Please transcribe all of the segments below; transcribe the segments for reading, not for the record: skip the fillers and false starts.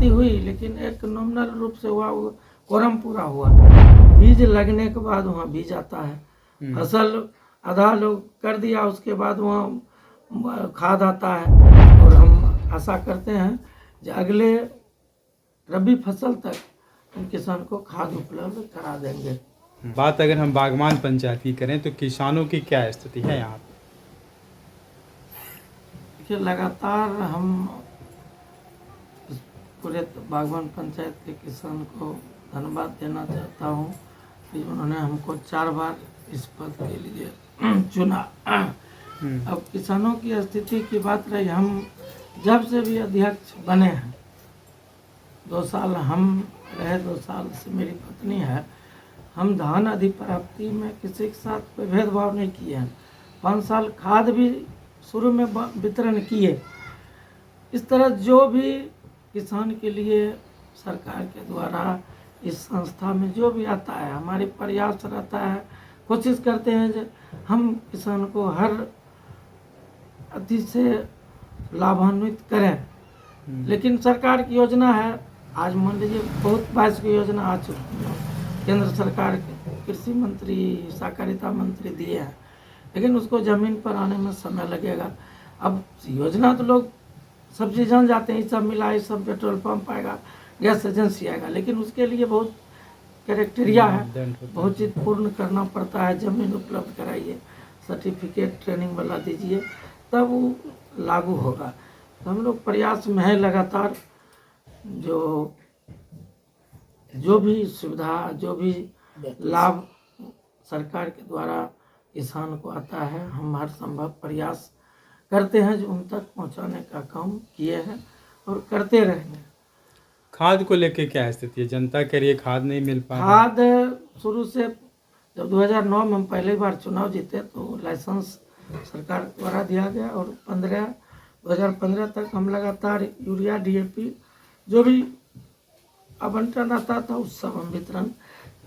प्राप्ति हुई, लेकिन एक नॉमिनल रूप से हुआ, वो कोरम पूरा हुआ। बीज लगने के बाद वहाँ बीज आता है, फसल आधा लोग कर दिया, उसके बाद वहाँ खाद आता है। और हम आशा करते हैं कि अगले रबी फसल तक किसान को खाद उपलब्ध करा देंगे। बात अगर हम बागवान पंचायत की करें तो किसानों की क्या स्थिति है यहाँ? देखिए, लगातार हम पूरे बागवान पंचायत के किसान को धन्यवाद देना चाहता हूँ कि उन्होंने हमको 4 बार इस पद के लिए चुना। अब किसानों की स्थिति की बात रही, हम जब से भी अध्यक्ष बने हैं, 2 साल हम रहे, 2 साल से मेरी पत्नी है, हम धान अधिप्राप्ति में किसी के साथ कोई भेदभाव नहीं किए हैं। 5 साल खाद भी शुरू में वितरण किए। इस तरह जो भी किसान के लिए सरकार के द्वारा इस संस्था में जो भी आता है, हमारे प्रयास रहता है, कोशिश करते हैं कि हम किसान को हर अति से लाभान्वित करें। लेकिन सरकार की योजना है, आज मान लीजिए बहुत 22 की योजना आ चुकी है, केंद्र सरकार के कृषि मंत्री, सहकारिता मंत्री दिए हैं, लेकिन उसको ज़मीन पर आने में समय लगेगा। अब योजना तो लोग सब चीज़ जान जाते हैं, ये सब मिला, ये सब पेट्रोल पंप आएगा, गैस एजेंसी आएगा, लेकिन उसके लिए बहुत क्राइटेरिया है, बहुत चीज़ पूर्ण करना पड़ता है। ज़मीन उपलब्ध कराइए, सर्टिफिकेट ट्रेनिंग वाला दीजिए, तब वो लागू होगा। तो हम लोग प्रयास में है लगातार, जो भी सुविधा, जो भी लाभ सरकार के द्वारा किसान को आता है, हम हर संभव प्रयास करते हैं जो उन तक पहुंचाने का काम किए हैं और करते रहेंगे। खाद को लेके क्या स्थिति है? जनता के लिए खाद नहीं मिल पा रहा? खाद शुरू से, जब 2009 में हम पहली बार चुनाव जीते तो लाइसेंस सरकार द्वारा दिया गया, और 2015 तक हम लगातार यूरिया, डीएपी जो भी आवंटन आता था उस सब हम वितरण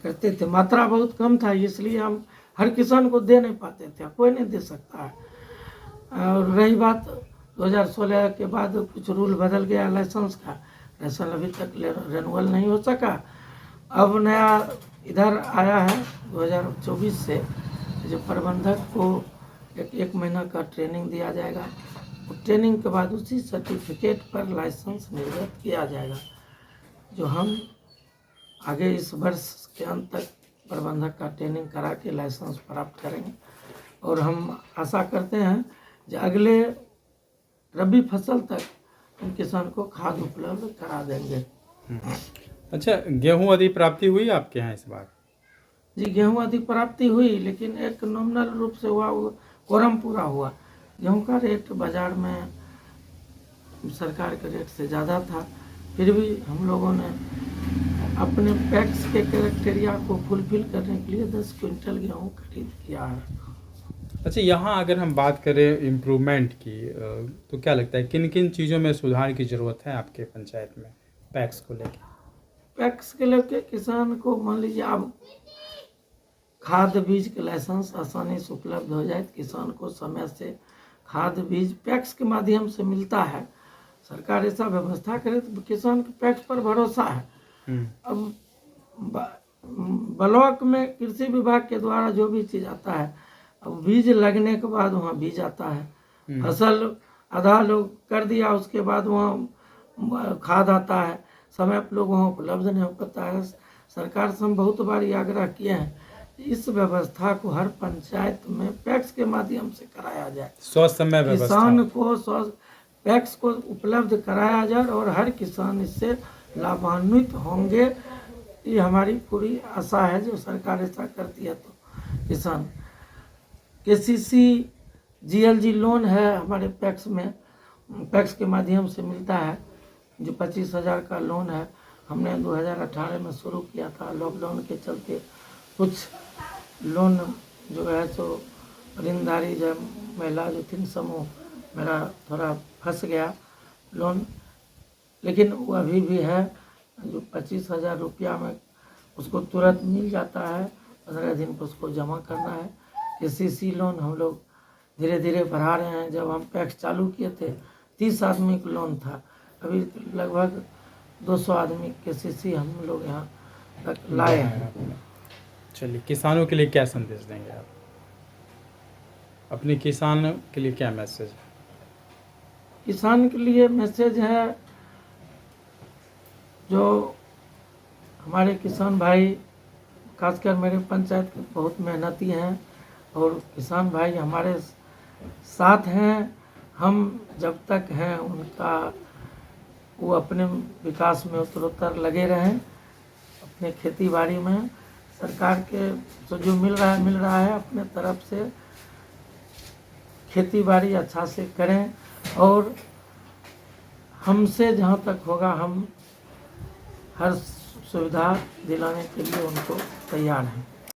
करते थे। मात्रा बहुत कम था, इसलिए हम हर किसान को दे नहीं पाते थे, कोई नहीं दे सकता है। और रही बात 2016 के बाद कुछ रूल बदल गया लाइसेंस का, लाइसेंस अभी तक रेनुअल नहीं हो सका। अब नया इधर आया है 2024 से, जो प्रबंधक को एक महीना का ट्रेनिंग दिया जाएगा, ट्रेनिंग के बाद उसी सर्टिफिकेट पर लाइसेंस निर्गत किया जाएगा, जो हम आगे इस वर्ष के अंत तक प्रबंधक का ट्रेनिंग करा के लाइसेंस प्राप्त करेंगे। और हम आशा करते हैं कि अगले रबी फसल तक हम किसान को खाद उपलब्ध करा देंगे। अच्छा, गेहूं अधिप्राप्ति हुई आपके यहाँ इस बार? जी, गेहूं अधिप्राप्ति हुई, लेकिन एक नॉमिनल रूप से हुआ, वो कोरम पूरा हुआ। गेहूं का रेट बाज़ार में सरकार के रेट से ज़्यादा था, फिर भी हम लोगों ने अपने पैक्स के क्राइटेरिया को फुलफिल करने के लिए 10 क्विंटल गेहूं खरीद किया है। अच्छा, यहाँ अगर हम बात करें इम्प्रूवमेंट की, तो क्या लगता है किन किन चीज़ों में सुधार की ज़रूरत है आपके पंचायत में पैक्स को लेकर? पैक्स के लेके किसान को मान लीजिए अब खाद बीज के लाइसेंस आसानी से उपलब्ध हो जाए, किसान को समय से खाद बीज पैक्स के माध्यम से मिलता है। सरकार ऐसा व्यवस्था करे तो किसान के पैक्स पर भरोसा है। अब ब्लॉक में कृषि विभाग के द्वारा जो भी चीज़ आता है, अब बीज लगने के बाद वहाँ बीज आता है, फसल आधा लोग कर दिया, उसके बाद वहाँ खाद आता है, समय पर लोग वहाँ उपलब्ध नहीं हो पाता है। सरकार से हम बहुत बार ये आग्रह किए हैं, इस व्यवस्था को हर पंचायत में पैक्स के माध्यम से कराया जाए, समय किसान को पैक्स को उपलब्ध कराया जाए और हर किसान इससे लाभान्वित होंगे। ये हमारी पूरी आशा है, जो सरकार ऐसा करती है तो किसान। केसीसी जीएलजी लोन है हमारे पैक्स में, पैक्स के माध्यम से मिलता है, जो 25,000 का लोन है। हमने 2018 में शुरू किया था, लॉकडाउन के चलते कुछ लोन जो है सो ऋणदारी जो महिला जो थी समूह, मेरा थोड़ा फंस गया लोन, लेकिन वो अभी भी है, जो 25,000 रुपया में उसको तुरंत मिल जाता है, 15 दिन पर उसको जमा करना है। केसीसी लोन हम लोग धीरे धीरे बढ़ा रहे हैं। जब हम पैक्स चालू किए थे 30 आदमी का लोन था, अभी लगभग 200 आदमी KCC हम लोग यहाँ तक लाए हैं। आपने। चलिए, किसानों के लिए क्या संदेश देंगे आप? अपने किसान के लिए क्या मैसेज है? किसान के लिए मैसेज है, जो हमारे किसान भाई खासकर मेरे पंचायत के बहुत मेहनती हैं और किसान भाई हमारे साथ हैं। हम जब तक हैं उनका वो अपने विकास में उत्तरोत्तर लगे रहें, अपने खेती बाड़ी में सरकार के से जो मिल रहा है अपने तरफ से खेती बाड़ी अच्छा से करें और हमसे जहाँ तक होगा हम हर सुविधा दिलाने के लिए उनको तैयार हैं।